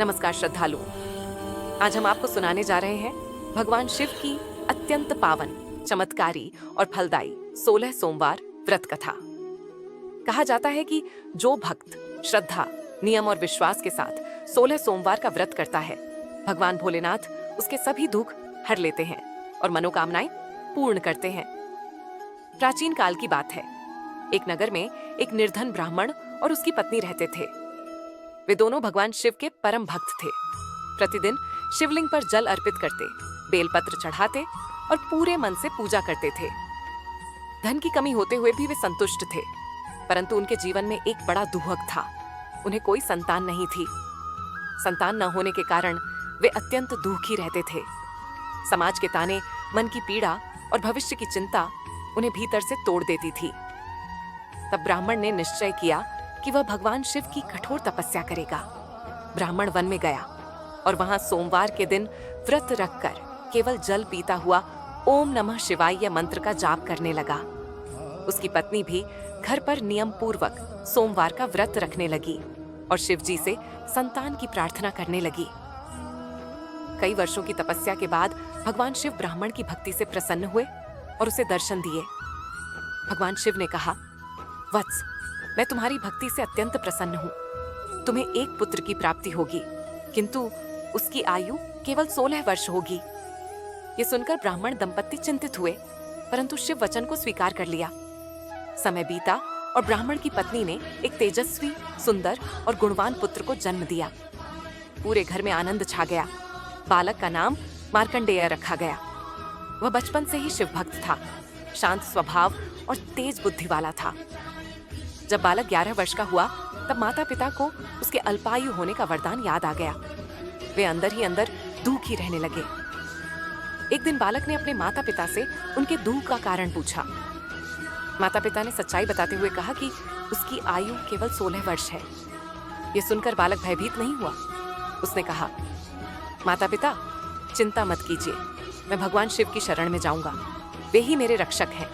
नमस्कार श्रद्धालु। आज हम आपको सुनाने जा रहे हैं भगवान शिव की अत्यंत पावन, चमत्कारी और फलदायी 16 सोमवार व्रत कथा। कहा जाता है कि जो भक्त श्रद्धा, नियम और विश्वास के साथ 16 सोमवार का व्रत करता है, भगवान भोलेनाथ उसके सभी दुख हर लेते हैं और मनोकामनाएं पूर्ण करते हैं। प्राचीन काल की बात है। एक नगर में एक निर्धन ब्राह्मण और उसकी पत्नी रहते थे। वे दोनों भगवान शिव के परम भक्त थे। प्रतिदिन शिवलिंग पर जल अर्पित करते, बेलपत्र चढ़ाते और पूरे मन से पूजा करते थे। धन की कमी होते हुए भी वे संतुष्ट थे, परंतु उनके जीवन में एक बड़ा दुहक था। उन्हें कोई संतान नहीं थी। संतान न होने के कारण वे अत्यंत दुखी रहते थे। समाज के ताने, मन की पीड़ा और भविष्य की चिंता उन्हें भीतर से तोड़ देती थी। तब ब्राह्मण ने निश्चय किया कि वह भगवान शिव की कठोर तपस्या करेगा। ब्राह्मण वन में गया और वहां सोमवार के दिन व्रत रखकर केवल जल पीता हुआ ओम नमः शिवाय मंत्र का जाप करने लगा। उसकी पत्नी भी घर पर नियम पूर्वक सोमवार का व्रत रखने लगी और शिव जी से संतान की प्रार्थना करने लगी। कई वर्षों की तपस्या के बाद भगवान शिव ब्राह्मण की भक्ति से प्रसन्न हुए और उसे दर्शन दिए। भगवान शिव ने कहा, वत्स, मैं तुम्हारी भक्ति से अत्यंत प्रसन्न हूँ। तुम्हें एक पुत्र की प्राप्ति होगी, किंतु उसकी आयु केवल 16 वर्ष होगी। ये सुनकर ब्राह्मण दंपत्ति चिंतित हुए, परंतु शिव वचन को स्वीकार कर लिया। समय बीता और ब्राह्मण की पत्नी ने एक तेजस्वी, सुंदर और गुणवान पुत्र को जन्म दिया। पूरे घर में आनंद छा गया। बालक का नाम मार्कंडेय रखा गया। वह बचपन से ही शिव भक्त था, शांत स्वभाव और तेज बुद्धि वाला था। जब बालक 11 वर्ष का हुआ, तब माता पिता को उसके अल्पायु होने का वरदान याद आ गया। वे अंदर ही अंदर दुखी रहने लगे। एक दिन बालक ने अपने माता पिता से उनके दुख का कारण पूछा। माता पिता ने सच्चाई बताते हुए कहा कि उसकी आयु केवल 16 वर्ष है। यह सुनकर बालक भयभीत नहीं हुआ। उसने कहा, माता पिता, चिंता मत कीजिए, मैं भगवान शिव की शरण में जाऊंगा। वे ही मेरे रक्षक हैं।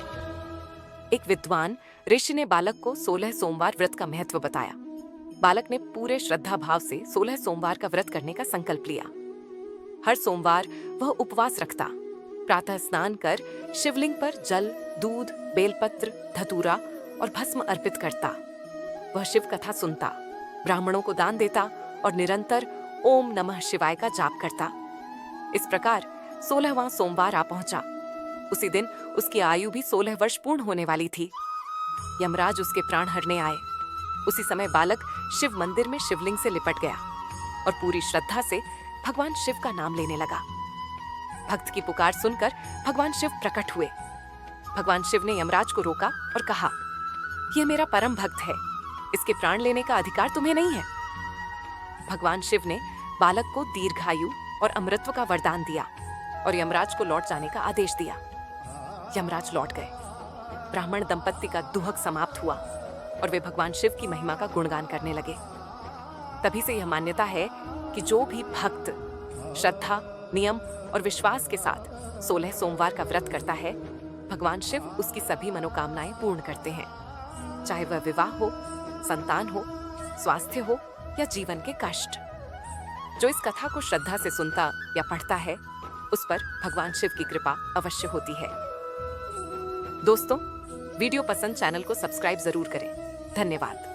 एक विद्वान ऋषि ने बालक को 16 सोमवार व्रत का महत्व बताया। बालक ने पूरे श्रद्धा भाव से 16 सोमवार का व्रत करने का संकल्प लिया। हर सोमवार वह उपवास रखता, प्रातः स्नान कर शिवलिंग पर जल, दूध, बेलपत्र, धतूरा और भस्म अर्पित करता। वह शिव कथा सुनता, ब्राह्मणों को दान देता और निरंतर ओम नमः शिवाय का जाप करता। इस प्रकार 16वां सोमवार आ पहुंचा। उसी दिन उसकी आयु भी 16 वर्ष पूर्ण होने वाली थी। यमराज उसके प्राण हरने आए। उसी समय बालक शिव मंदिर में शिवलिंग से लिपट गया और पूरी श्रद्धा से भगवान शिव का नाम लेने लगा। भक्त की पुकार सुनकर भगवान शिव प्रकट हुए। भगवान शिव ने यमराज को रोका और कहा, यह मेरा परम भक्त है, इसके प्राण लेने का अधिकार तुम्हें नहीं है। भगवान शिव ने बालक को दीर्घायु और अमृतत्व का वरदान दिया और यमराज को लौट जाने का आदेश दिया। यमराज लौट गए। ब्राह्मण दंपत्ति का दुहक समाप्त हुआ और वे भगवान शिव की महिमा का गुणगान करने लगे। तभी से यह मान्यता है कि जो भी भक्त श्रद्धा, नियम और विश्वास के साथ 16 सोमवार का व्रत करता है, भगवान शिव उसकी सभी मनोकामनाएं पूर्ण करते हैं, चाहे वह विवाह हो, संतान हो, स्वास्थ्य हो या जीवन के कष्ट। जो इस कथा को श्रद्धा से सुनता या पढ़ता है, उस पर भगवान शिव की कृपा अवश्य होती है। दोस्तों, वीडियो पसंद, चैनल को सब्सक्राइब जरूर करें। धन्यवाद।